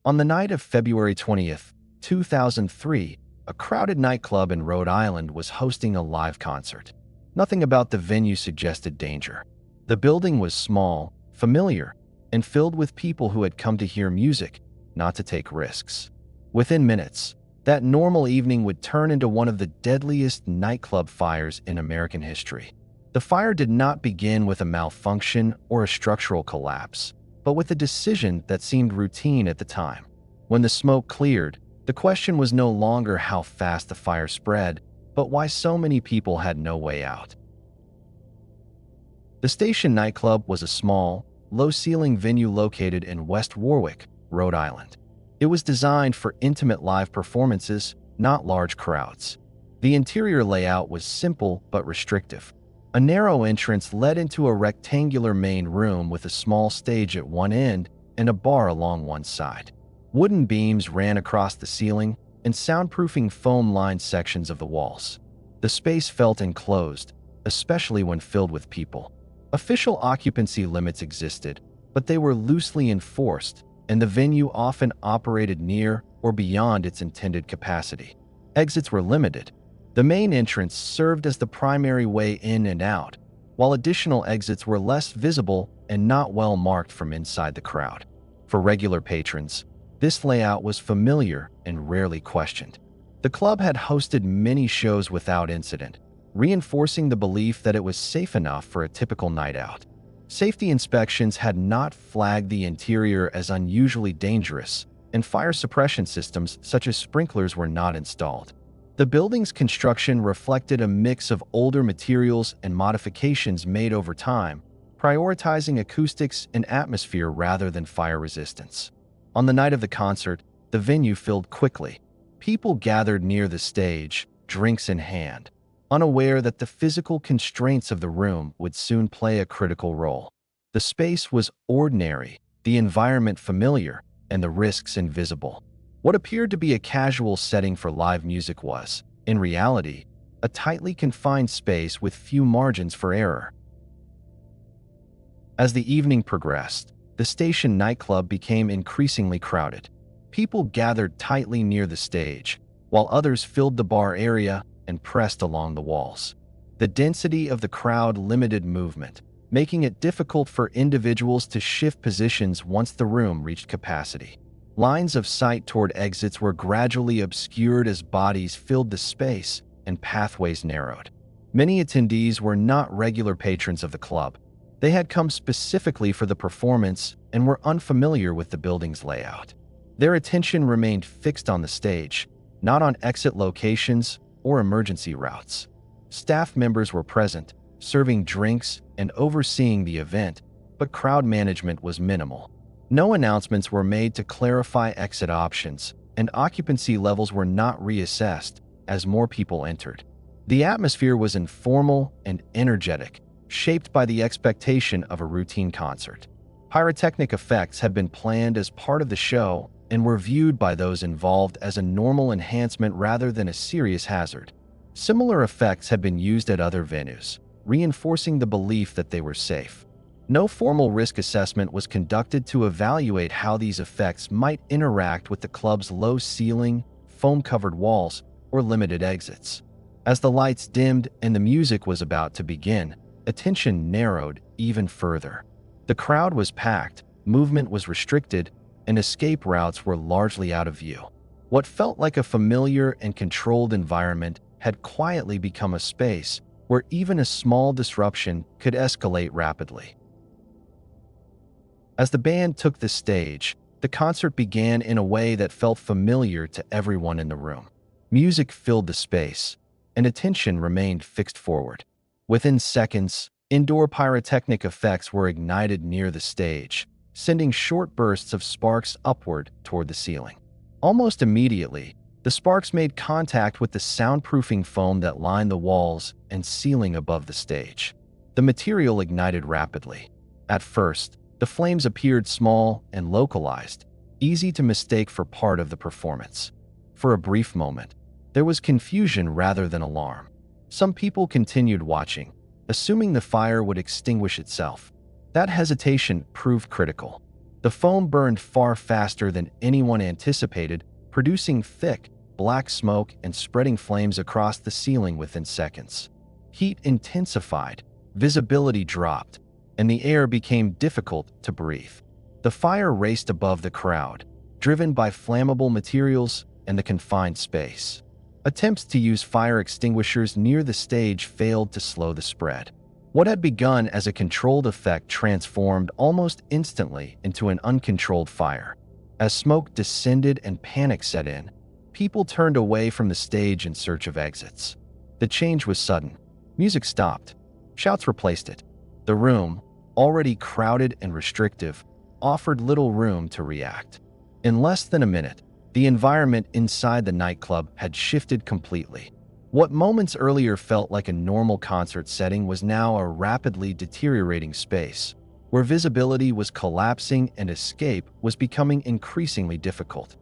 On the night of February 20th, 2003, a crowded nightclub in Rhode Island was hosting a live concert. Nothing about the venue suggested danger. The building was small, familiar, and filled with people who had come to hear music, not to take risks. Within minutes, that normal evening would turn into one of the deadliest nightclub fires in American history. The fire did not begin with a malfunction or a structural collapse, but with a decision that seemed routine at the time. When the smoke cleared, the question was no longer how fast the fire spread, but why so many people had no way out. The Station Nightclub was a small, low-ceiling venue located in West Warwick, Rhode Island. It was designed for intimate live performances, not large crowds. The interior layout was simple but restrictive. A narrow entrance led into a rectangular main room with a small stage at one end and a bar along one side. Wooden beams ran across the ceiling, and soundproofing foam lined sections of the walls. The space felt enclosed, especially when filled with people. Official occupancy limits existed, but they were loosely enforced, and the venue often operated near or beyond its intended capacity. Exits were limited. The main entrance served as the primary way in and out, while additional exits were less visible and not well marked from inside the crowd. For regular patrons, this layout was familiar and rarely questioned. The club had hosted many shows without incident, reinforcing the belief that it was safe enough for a typical night out. Safety inspections had not flagged the interior as unusually dangerous, and fire suppression systems such as sprinklers were not installed. The building's construction reflected a mix of older materials and modifications made over time, prioritizing acoustics and atmosphere rather than fire resistance. On the night of the concert, the venue filled quickly. People gathered near the stage, drinks in hand, unaware that the physical constraints of the room would soon play a critical role. The space was ordinary, the environment familiar, and the risks invisible. What appeared to be a casual setting for live music was, in reality, a tightly confined space with few margins for error. As the evening progressed, the Station Nightclub became increasingly crowded. People gathered tightly near the stage, while others filled the bar area and pressed along the walls. The density of the crowd limited movement, making it difficult for individuals to shift positions once the room reached capacity. Lines of sight toward exits were gradually obscured as bodies filled the space and pathways narrowed. Many attendees were not regular patrons of the club. They had come specifically for the performance and were unfamiliar with the building's layout. Their attention remained fixed on the stage, not on exit locations or emergency routes. Staff members were present, serving drinks and overseeing the event, but crowd management was minimal. No announcements were made to clarify exit options, and occupancy levels were not reassessed as more people entered. The atmosphere was informal and energetic, shaped by the expectation of a routine concert. Pyrotechnic effects had been planned as part of the show and were viewed by those involved as a normal enhancement rather than a serious hazard. Similar effects had been used at other venues, reinforcing the belief that they were safe. No formal risk assessment was conducted to evaluate how these effects might interact with the club's low ceiling, foam-covered walls, or limited exits. As the lights dimmed and the music was about to begin, attention narrowed even further. The crowd was packed, movement was restricted, and escape routes were largely out of view. What felt like a familiar and controlled environment had quietly become a space where even a small disruption could escalate rapidly. As the band took the stage, the concert began in a way that felt familiar to everyone in the room. Music filled the space, and attention remained fixed forward. Within seconds, indoor pyrotechnic effects were ignited near the stage, sending short bursts of sparks upward toward the ceiling. Almost immediately, the sparks made contact with the soundproofing foam that lined the walls and ceiling above the stage. The material ignited rapidly. At first, the flames appeared small and localized, easy to mistake for part of the performance. For a brief moment, there was confusion rather than alarm. Some people continued watching, assuming the fire would extinguish itself. That hesitation proved critical. The foam burned far faster than anyone anticipated, producing thick, black smoke and spreading flames across the ceiling within seconds. Heat intensified, visibility dropped, and the air became difficult to breathe. The fire raced above the crowd, driven by flammable materials and the confined space. Attempts to use fire extinguishers near the stage failed to slow the spread. What had begun as a controlled effect transformed almost instantly into an uncontrolled fire. As smoke descended and panic set in, people turned away from the stage in search of exits. The change was sudden. Music stopped. Shouts replaced it. The room, already crowded and restrictive, offered little room to react. In less than a minute, the environment inside the nightclub had shifted completely. What moments earlier felt like a normal concert setting was now a rapidly deteriorating space, where visibility was collapsing and escape was becoming increasingly difficult.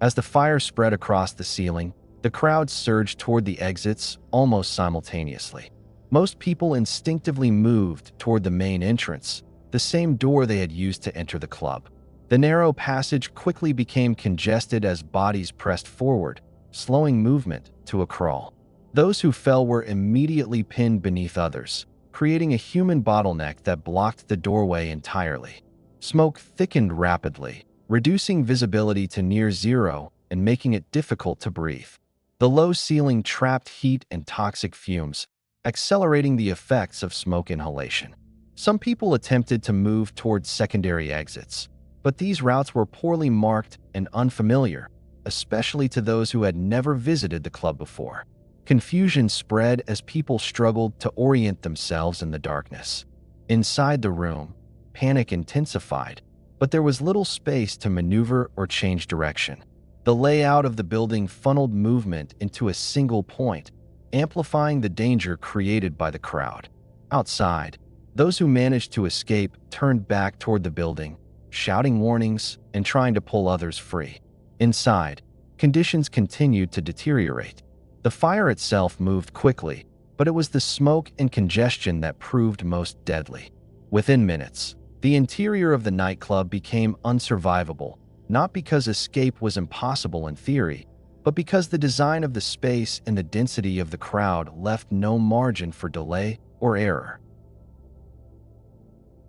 As the fire spread across the ceiling, the crowd surged toward the exits almost simultaneously. Most people instinctively moved toward the main entrance, the same door they had used to enter the club. The narrow passage quickly became congested as bodies pressed forward, slowing movement to a crawl. Those who fell were immediately pinned beneath others, creating a human bottleneck that blocked the doorway entirely. Smoke thickened rapidly, reducing visibility to near zero and making it difficult to breathe. The low ceiling trapped heat and toxic fumes, accelerating the effects of smoke inhalation. Some people attempted to move towards secondary exits, but these routes were poorly marked and unfamiliar, especially to those who had never visited the club before. Confusion spread as people struggled to orient themselves in the darkness. Inside the room, panic intensified, but there was little space to maneuver or change direction. The layout of the building funneled movement into a single point, amplifying the danger created by the crowd. Outside, those who managed to escape turned back toward the building, shouting warnings and trying to pull others free. Inside, conditions continued to deteriorate. The fire itself moved quickly, but it was the smoke and congestion that proved most deadly. Within minutes, the interior of the nightclub became unsurvivable, not because escape was impossible in theory, but because the design of the space and the density of the crowd left no margin for delay or error.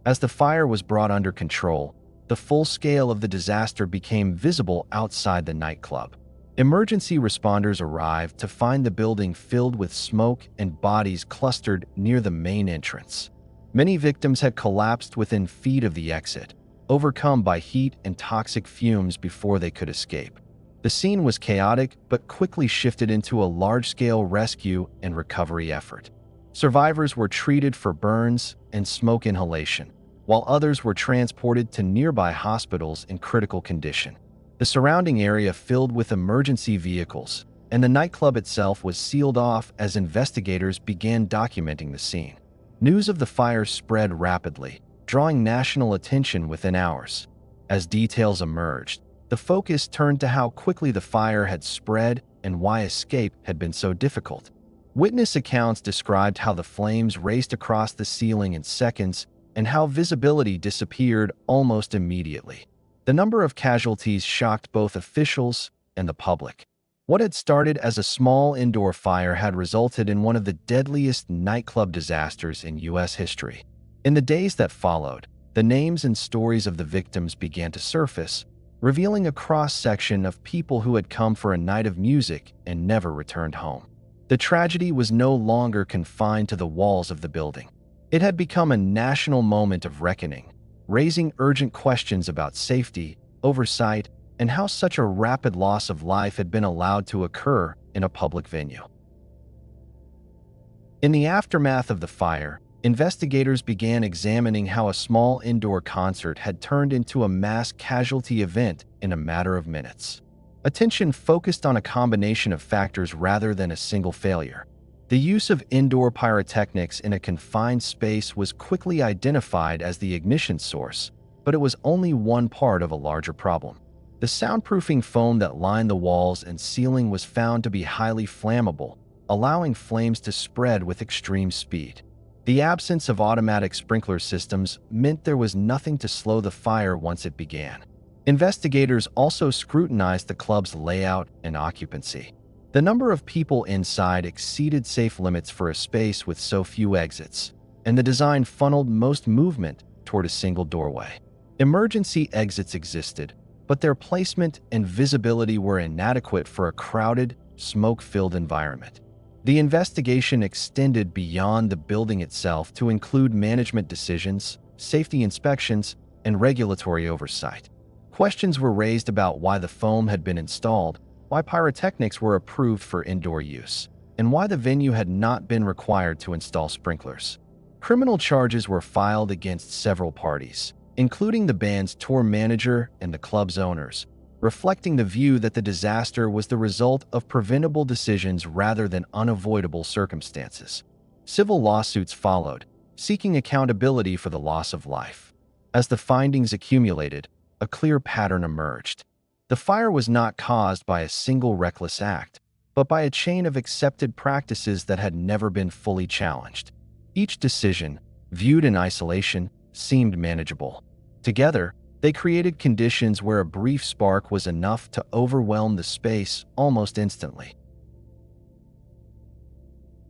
As the fire was brought under control, the full scale of the disaster became visible outside the nightclub. Emergency responders arrived to find the building filled with smoke and bodies clustered near the main entrance. Many victims had collapsed within feet of the exit, overcome by heat and toxic fumes before they could escape. The scene was chaotic but quickly shifted into a large-scale rescue and recovery effort. Survivors were treated for burns and smoke inhalation, while others were transported to nearby hospitals in critical condition. The surrounding area filled with emergency vehicles, and the nightclub itself was sealed off as investigators began documenting the scene. News of the fire spread rapidly, drawing national attention within hours. As details emerged, the focus turned to how quickly the fire had spread and why escape had been so difficult. Witness accounts described how the flames raced across the ceiling in seconds and how visibility disappeared almost immediately. The number of casualties shocked both officials and the public. What had started as a small indoor fire had resulted in one of the deadliest nightclub disasters in U.S. history. In the days that followed, the names and stories of the victims began to surface, revealing a cross-section of people who had come for a night of music and never returned home. The tragedy was no longer confined to the walls of the building. It had become a national moment of reckoning, raising urgent questions about safety, oversight, and how such a rapid loss of life had been allowed to occur in a public venue. In the aftermath of the fire, investigators began examining how a small indoor concert had turned into a mass casualty event in a matter of minutes. Attention focused on a combination of factors rather than a single failure. The use of indoor pyrotechnics in a confined space was quickly identified as the ignition source, but it was only one part of a larger problem. The soundproofing foam that lined the walls and ceiling was found to be highly flammable, allowing flames to spread with extreme speed. The absence of automatic sprinkler systems meant there was nothing to slow the fire once it began. Investigators also scrutinized the club's layout and occupancy. The number of people inside exceeded safe limits for a space with so few exits, and the design funneled most movement toward a single doorway. Emergency exits existed, but their placement and visibility were inadequate for a crowded, smoke-filled environment. The investigation extended beyond the building itself to include management decisions, safety inspections, and regulatory oversight. Questions were raised about why the foam had been installed, why pyrotechnics were approved for indoor use, and why the venue had not been required to install sprinklers. Criminal charges were filed against several parties, including the band's tour manager and the club's owners, reflecting the view that the disaster was the result of preventable decisions rather than unavoidable circumstances. Civil lawsuits followed, seeking accountability for the loss of life. As the findings accumulated, a clear pattern emerged. The fire was not caused by a single reckless act, but by a chain of accepted practices that had never been fully challenged. Each decision, viewed in isolation, seemed manageable. Together, they created conditions where a brief spark was enough to overwhelm the space almost instantly.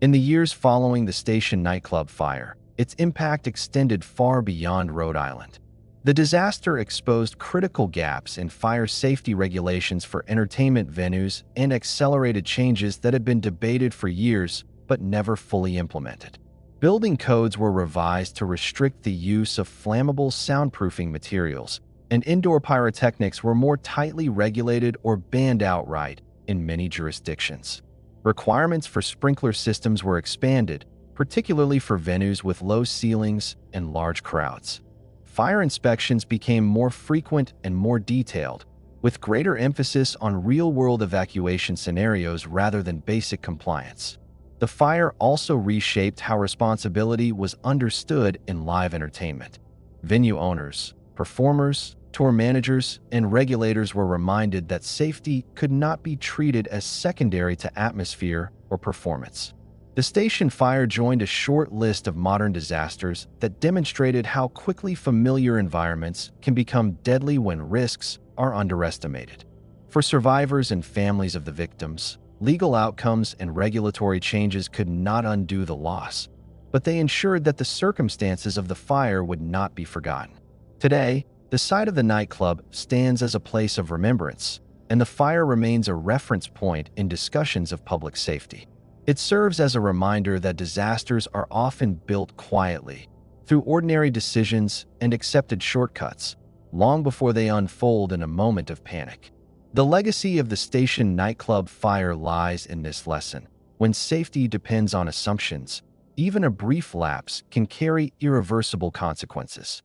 In the years following the Station Nightclub Fire, its impact extended far beyond Rhode Island. The disaster exposed critical gaps in fire safety regulations for entertainment venues and accelerated changes that had been debated for years but never fully implemented. Building codes were revised to restrict the use of flammable soundproofing materials, and indoor pyrotechnics were more tightly regulated or banned outright in many jurisdictions. Requirements for sprinkler systems were expanded, particularly for venues with low ceilings and large crowds. Fire inspections became more frequent and more detailed, with greater emphasis on real-world evacuation scenarios rather than basic compliance. The fire also reshaped how responsibility was understood in live entertainment. Venue owners, performers, tour managers, and regulators were reminded that safety could not be treated as secondary to atmosphere or performance. The station fire joined a short list of modern disasters that demonstrated how quickly familiar environments can become deadly when risks are underestimated. For survivors and families of the victims, legal outcomes and regulatory changes could not undo the loss, but they ensured that the circumstances of the fire would not be forgotten. Today, the site of the nightclub stands as a place of remembrance, and the fire remains a reference point in discussions of public safety. It serves as a reminder that disasters are often built quietly, through ordinary decisions and accepted shortcuts, long before they unfold in a moment of panic. The legacy of the Station Nightclub Fire lies in this lesson. When safety depends on assumptions, even a brief lapse can carry irreversible consequences.